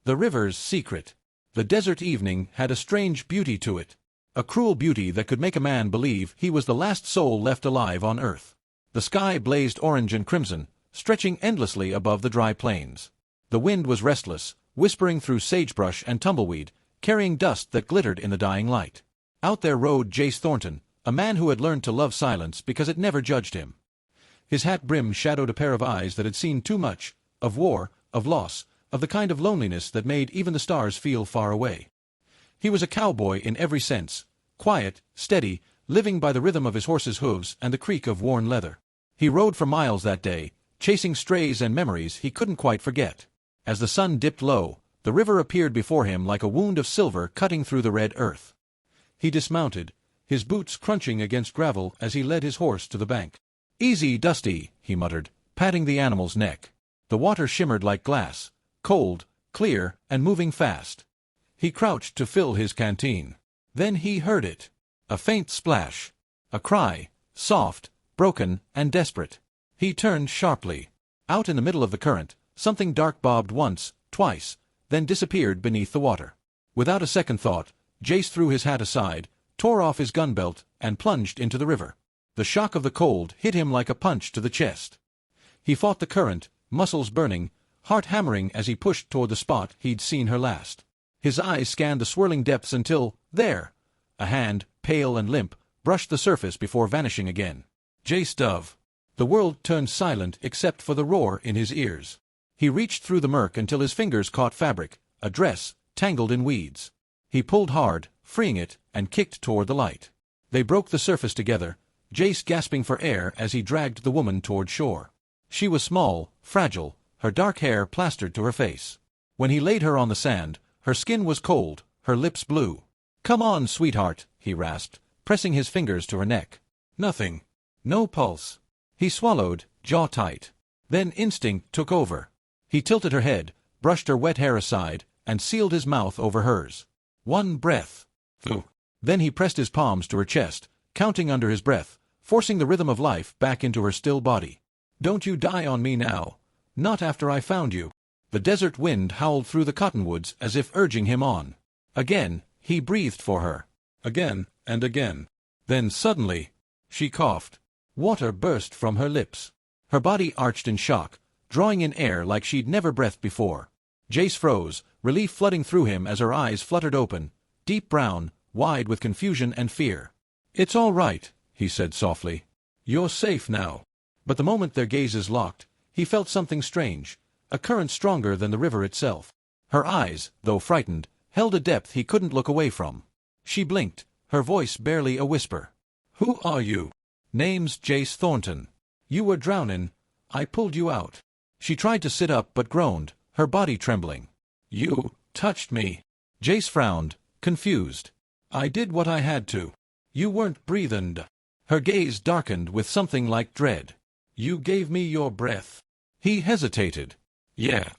The river's secret. The desert evening had a strange beauty to it. A cruel beauty that could make a man believe he was the last soul left alive on earth. The sky blazed orange and crimson, stretching endlessly above the dry plains. The wind was restless, whispering through sagebrush and tumbleweed, carrying dust that glittered in the dying light. Out there rode Jace Thornton, a man who had learned to love silence because it never judged him. His hat brim shadowed a pair of eyes that had seen too much, of war, of loss, of the kind of loneliness that made even the stars feel far away. He was a cowboy in every sense, quiet, steady, living by the rhythm of his horse's hooves and the creak of worn leather. He rode for miles that day, chasing strays and memories he couldn't quite forget. As the sun dipped low, the river appeared before him like a wound of silver cutting through the red earth. He dismounted, his boots crunching against gravel as he led his horse to the bank. "Easy, Dusty," he muttered, patting the animal's neck. The water shimmered like glass, cold, clear, and moving fast. He crouched to fill his canteen. Then he heard it. A faint splash. A cry, soft, broken, and desperate. He turned sharply. Out in the middle of the current, something dark bobbed once, twice, then disappeared beneath the water. Without a second thought, Jace threw his hat aside, tore off his gun belt, and plunged into the river. The shock of the cold hit him like a punch to the chest. He fought the current, muscles burning, heart hammering as he pushed toward the spot he'd seen her last. His eyes scanned the swirling depths until, there, a hand, pale and limp, brushed the surface before vanishing again. Jace Dove. The world turned silent except for the roar in his ears. He reached through the murk until his fingers caught fabric, a dress, tangled in weeds. He pulled hard, freeing it, and kicked toward the light. They broke the surface together, Jace gasping for air as he dragged the woman toward shore. She was small, fragile, her dark hair plastered to her face. When he laid her on the sand, her skin was cold, her lips blue. "Come on, sweetheart," he rasped, pressing his fingers to her neck. Nothing. No pulse. He swallowed, jaw tight. Then instinct took over. He tilted her head, brushed her wet hair aside, and sealed his mouth over hers. One breath. Phew. Then he pressed his palms to her chest, counting under his breath, forcing the rhythm of life back into her still body. "Don't you die on me now. Not after I found you." The desert wind howled through the cottonwoods as if urging him on. Again, he breathed for her. Again and again. Then suddenly, she coughed. Water burst from her lips. Her body arched in shock, drawing in air like she'd never breathed before. Jace froze, relief flooding through him as her eyes fluttered open, deep brown, wide with confusion and fear. "It's all right," he said softly. "You're safe now." But the moment their gazes locked, he felt something strange, a current stronger than the river itself. Her eyes, though frightened, held a depth he couldn't look away from. She blinked, her voice barely a whisper. "Who are you?" "Name's Jace Thornton. You were drownin'. I pulled you out." She tried to sit up but groaned, her body trembling. "You touched me." Jace frowned, confused. "I did what I had to." "You weren't breathin'." Her gaze darkened with something like dread. "You gave me your breath." He hesitated. "Yeah."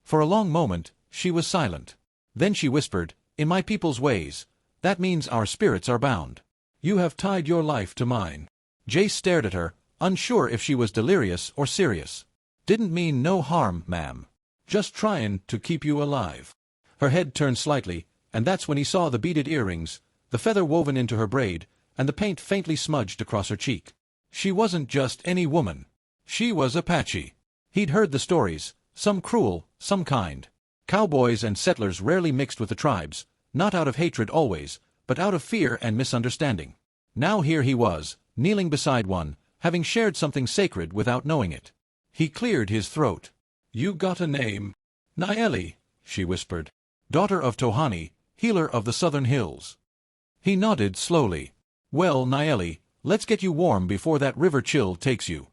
For a long moment, she was silent. Then she whispered, "In my people's ways, that means our spirits are bound. You have tied your life to mine." Jace stared at her, unsure if she was delirious or serious. "Didn't mean no harm, ma'am. Just tryin' to keep you alive." Her head turned slightly, and that's when he saw the beaded earrings, the feather woven into her braid, and the paint faintly smudged across her cheek. She wasn't just any woman. She was Apache. He'd heard the stories, some cruel, some kind. Cowboys and settlers rarely mixed with the tribes, not out of hatred always, but out of fear and misunderstanding. Now here he was, kneeling beside one, having shared something sacred without knowing it. He cleared his throat. "You got a name?" "Naeli," she whispered. "Daughter of Tohani, healer of the southern hills." He nodded slowly. "Well, Naeli, let's get you warm before that river chill takes you."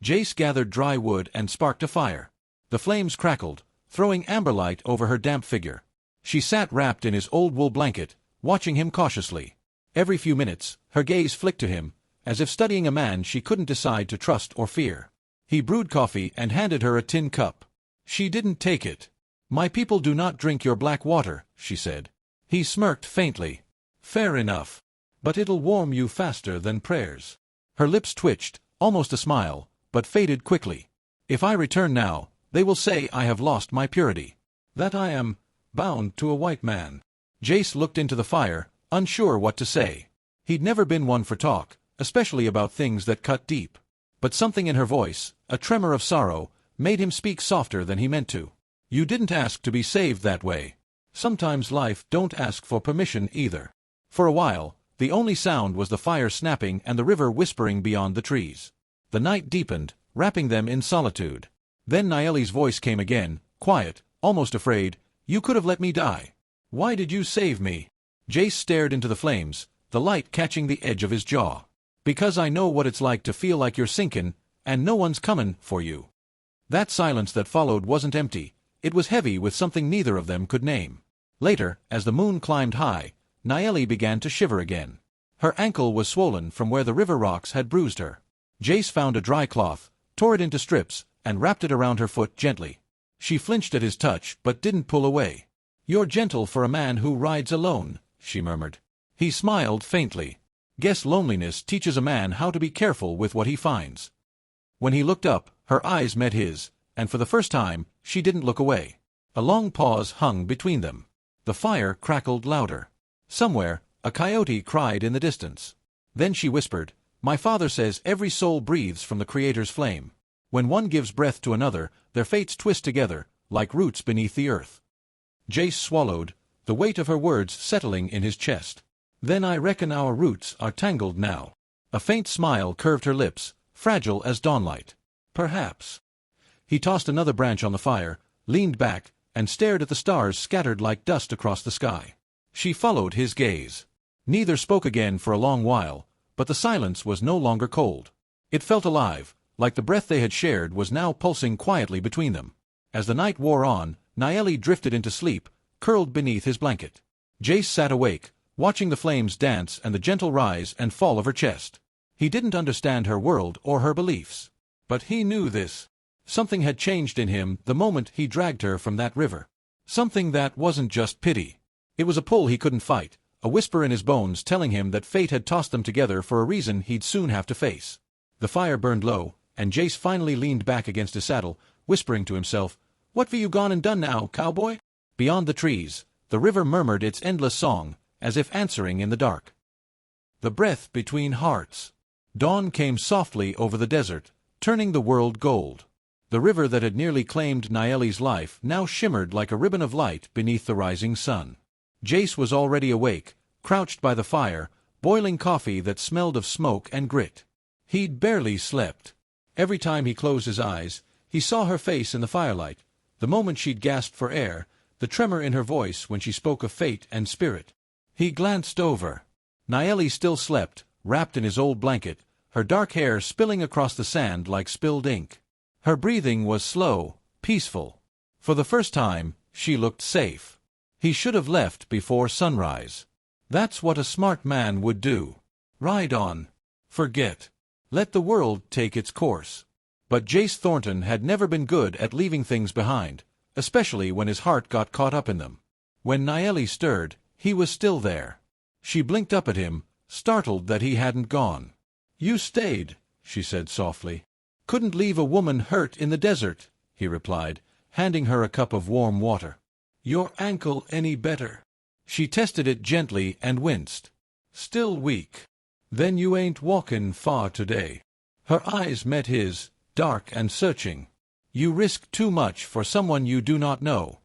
Jace gathered dry wood and sparked a fire. The flames crackled, throwing amber light over her damp figure. She sat wrapped in his old wool blanket, watching him cautiously. Every few minutes, her gaze flicked to him, as if studying a man she couldn't decide to trust or fear. He brewed coffee and handed her a tin cup. She didn't take it. "My people do not drink your black water," she said. He smirked faintly. "Fair enough. But it'll warm you faster than prayers." Her lips twitched, almost a smile, but faded quickly. "If I return now, they will say I have lost my purity." "That I am bound to a white man. Jace looked into the fire, unsure what to say. He'd never been one for talk, especially about things that cut deep. But something in her voice, a tremor of sorrow, made him speak softer than he meant to. You didn't ask to be saved that way. Sometimes life don't ask for permission either. For a while, the only sound was the fire snapping and the river whispering beyond the trees. The night deepened, wrapping them in solitude. Then Naeli's voice came again, quiet, almost afraid. You could have let me die. Why did you save me? Jace stared into the flames, the light catching the edge of his jaw. Because I know what it's like to feel like you're sinking, and no one's comin' for you. That silence that followed wasn't empty. It was heavy with something neither of them could name. Later, as the moon climbed high, Naeli began to shiver again. Her ankle was swollen from where the river rocks had bruised her. Jace found a dry cloth, tore it into strips, and wrapped it around her foot gently. She flinched at his touch but didn't pull away. You're gentle for a man who rides alone, she murmured. He smiled faintly. Guess loneliness teaches a man how to be careful with what he finds. When he looked up, her eyes met his, and for the first time, she didn't look away. A long pause hung between them. The fire crackled louder. Somewhere, a coyote cried in the distance. Then she whispered, My father says every soul breathes from the Creator's flame. When one gives breath to another, their fates twist together, like roots beneath the earth. Jace swallowed, the weight of her words settling in his chest. Then I reckon our roots are tangled now. A faint smile curved her lips, fragile as dawnlight. Perhaps. He tossed another branch on the fire, leaned back, and stared at the stars scattered like dust across the sky. She followed his gaze. Neither spoke again for a long while, but the silence was no longer cold. It felt alive, like the breath they had shared was now pulsing quietly between them. As the night wore on, Naeli drifted into sleep, curled beneath his blanket. Jace sat awake, watching the flames dance and the gentle rise and fall of her chest. He didn't understand her world or her beliefs. But he knew this. Something had changed in him the moment he dragged her from that river. Something that wasn't just pity. It was a pull he couldn't fight, a whisper in his bones telling him that fate had tossed them together for a reason he'd soon have to face. The fire burned low, and Jace finally leaned back against his saddle, whispering to himself, What have you gone and done now, cowboy? Beyond the trees, the river murmured its endless song, as if answering in the dark. The breath between hearts. Dawn came softly over the desert, turning the world gold. The river that had nearly claimed Naeli's life now shimmered like a ribbon of light beneath the rising sun. Jace was already awake, crouched by the fire, boiling coffee that smelled of smoke and grit. He'd barely slept. Every time he closed his eyes, he saw her face in the firelight, the moment she'd gasped for air, the tremor in her voice when she spoke of fate and spirit. He glanced over. Naeli still slept, wrapped in his old blanket, her dark hair spilling across the sand like spilled ink. Her breathing was slow, peaceful. For the first time, she looked safe. He should have left before sunrise. That's what a smart man would do. Ride on. Forget. Let the world take its course. But Jace Thornton had never been good at leaving things behind, especially when his heart got caught up in them. When Naeli stirred, he was still there. She blinked up at him, startled that he hadn't gone. You stayed, she said softly. Couldn't leave a woman hurt in the desert, he replied, handing her a cup of warm water. Your ankle any better? She tested it gently and winced. Still weak. Then you ain't walkin' far today. Her eyes met his, dark and searching. You risk too much for someone you do not know.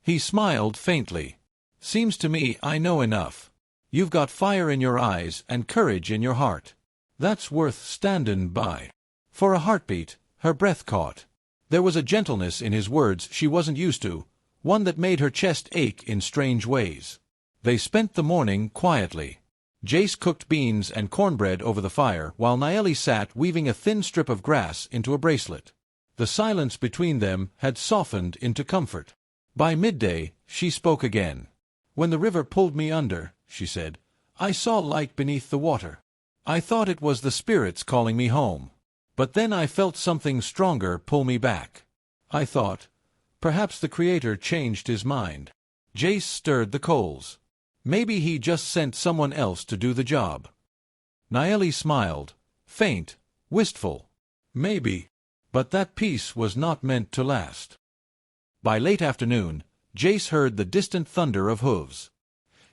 He smiled faintly. Seems to me I know enough. You've got fire in your eyes and courage in your heart. That's worth standin' by. For a heartbeat, her breath caught. There was a gentleness in his words she wasn't used to, one that made her chest ache in strange ways. They spent the morning quietly. Jace cooked beans and cornbread over the fire while Naeli sat weaving a thin strip of grass into a bracelet. The silence between them had softened into comfort. By midday, she spoke again. When the river pulled me under, she said, I saw light beneath the water. I thought it was the spirits calling me home. But then I felt something stronger pull me back. I thought, perhaps the Creator changed his mind. Jace stirred the coals. Maybe he just sent someone else to do the job. Naeli smiled, faint, wistful. Maybe. But that peace was not meant to last. By late afternoon, Jace heard the distant thunder of hooves.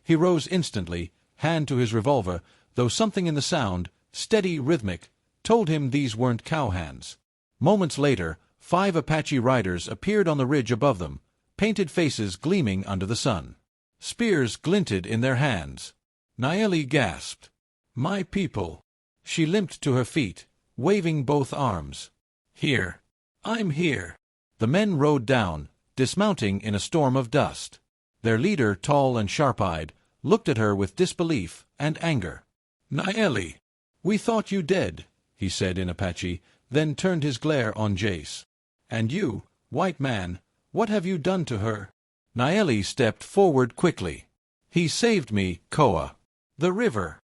He rose instantly, hand to his revolver, though something in the sound, steady, rhythmic, told him these weren't cowhands. Moments later, 5 Apache riders appeared on the ridge above them, painted faces gleaming under the sun. Spears glinted in their hands. Naeli gasped. "My people!" She limped to her feet, waving both arms. "Here. I'm here." The men rode down, dismounting in a storm of dust. Their leader, tall and sharp-eyed, looked at her with disbelief and anger. "Naeli, we thought you dead," he said in Apache, then turned his glare on Jace. "And you, white man, what have you done to her?" Naeli stepped forward quickly. "He saved me, Koa. The river."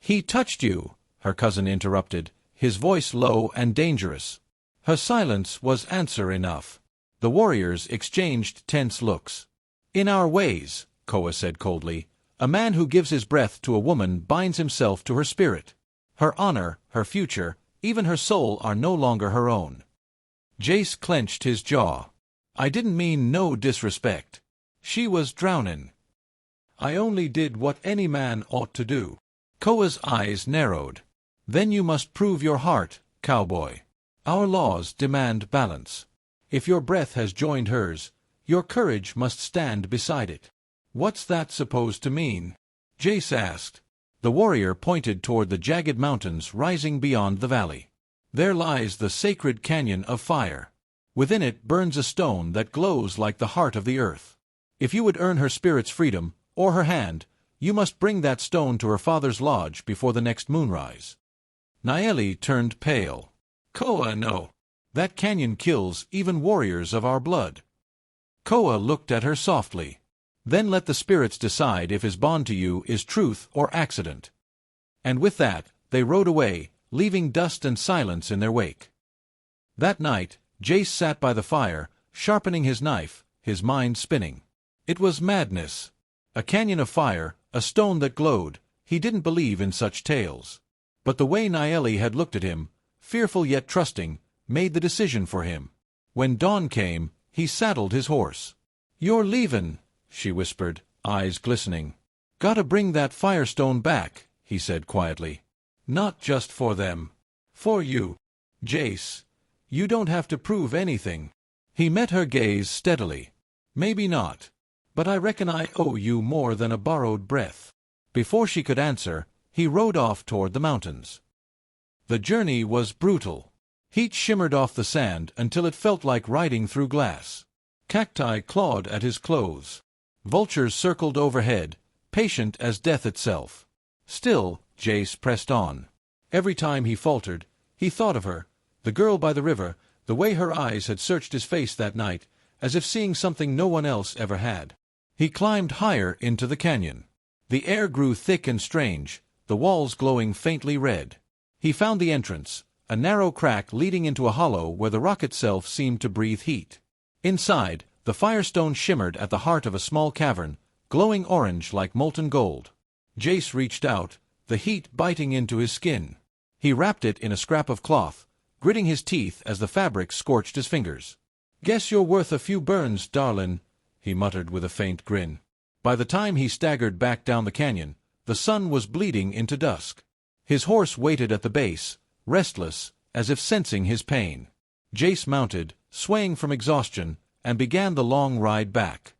"He touched you," her cousin interrupted, his voice low and dangerous. Her silence was answer enough. The warriors exchanged tense looks. "In our ways," Koa said coldly, "a man who gives his breath to a woman binds himself to her spirit. Her honor, her future, even her soul are no longer her own." Jace clenched his jaw. "I didn't mean no disrespect. She was drownin'. I only did what any man ought to do." Koa's eyes narrowed. "Then you must prove your heart, cowboy. Our laws demand balance. If your breath has joined hers, your courage must stand beside it." "What's that supposed to mean?" Jace asked. The warrior pointed toward the jagged mountains rising beyond the valley. "There lies the sacred canyon of fire. Within it burns a stone that glows like the heart of the earth. If you would earn her spirit's freedom, or her hand, you must bring that stone to her father's lodge before the next moonrise." Naeli turned pale. "Koa, no. That canyon kills even warriors of our blood." Koa looked at her softly. "Then let the spirits decide if his bond to you is truth or accident." And with that, they rode away, leaving dust and silence in their wake. That night, Jace sat by the fire, sharpening his knife, his mind spinning. It was madness. A canyon of fire, a stone that glowed. He didn't believe in such tales. But the way Naeli had looked at him, fearful yet trusting, made the decision for him. When dawn came, he saddled his horse. "You're leavin'," she whispered, eyes glistening. "Gotta bring that firestone back," he said quietly. "Not just for them. For you. Jace, you don't have to prove anything." He met her gaze steadily. "Maybe not. But I reckon I owe you more than a borrowed breath." Before she could answer, he rode off toward the mountains. The journey was brutal. Heat shimmered off the sand until it felt like riding through glass. Cacti clawed at his clothes. Vultures circled overhead, patient as death itself. Still, Jace pressed on. Every time he faltered, he thought of her, the girl by the river, the way her eyes had searched his face that night, as if seeing something no one else ever had. He climbed higher into the canyon. The air grew thick and strange, the walls glowing faintly red. He found the entrance, a narrow crack leading into a hollow where the rock itself seemed to breathe heat. Inside, the firestone shimmered at the heart of a small cavern, glowing orange like molten gold. Jace reached out, the heat biting into his skin. He wrapped it in a scrap of cloth, gritting his teeth as the fabric scorched his fingers. "Guess you're worth a few burns, darlin'," he muttered with a faint grin. By the time he staggered back down the canyon, the sun was bleeding into dusk. His horse waited at the base, restless, as if sensing his pain. Jace mounted, swaying from exhaustion, and began the long ride back.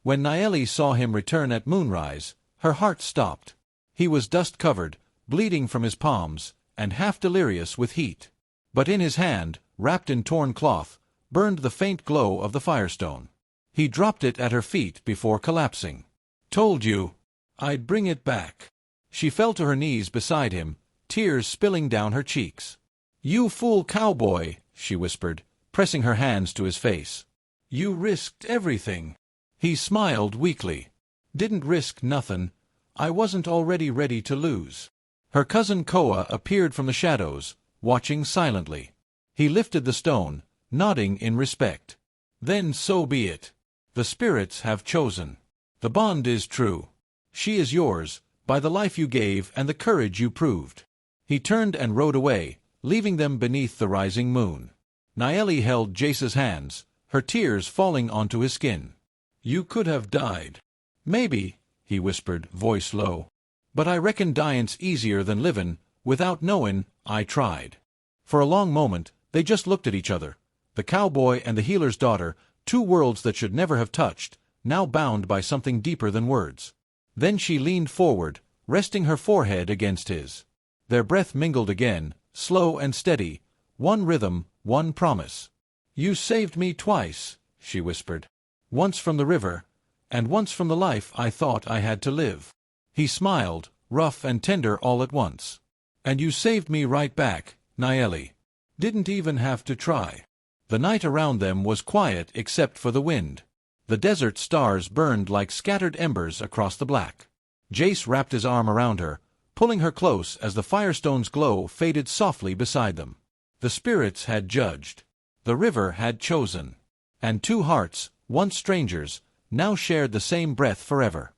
When Naeli saw him return at moonrise, her heart stopped. He was dust-covered, bleeding from his palms, and half delirious with heat. But in his hand, wrapped in torn cloth, burned the faint glow of the firestone. He dropped it at her feet before collapsing. "Told you I'd bring it back." She fell to her knees beside him, tears spilling down her cheeks. "You fool cowboy," she whispered, pressing her hands to his face. "You risked everything." He smiled weakly. "Didn't risk nothin'. I wasn't already ready to lose." Her cousin Koa appeared from the shadows, watching silently. He lifted the stone, nodding in respect. "Then so be it. The spirits have chosen. The bond is true. She is yours, by the life you gave and the courage you proved." He turned and rode away, leaving them beneath the rising moon. Naeli held Jace's hands, her tears falling onto his skin. You could have died. Maybe, he whispered, voice low. But I reckon dyin's easier than livin'. Without knowin', I tried. For a long moment, they just looked at each other. The cowboy and the healer's daughter, two worlds that should never have touched, now bound by something deeper than words. Then she leaned forward, resting her forehead against his. Their breath mingled again, slow and steady, one rhythm, one promise. You saved me twice, she whispered. Once from the river, and once from the life I thought I had to live. He smiled, rough and tender all at once. And you saved me right back, Naeli. Didn't even have to try. The night around them was quiet except for the wind. The desert stars burned like scattered embers across the black. Jace wrapped his arm around her, pulling her close as the firestone's glow faded softly beside them. The spirits had judged. The river had chosen. And two hearts, once strangers, now shared the same breath forever.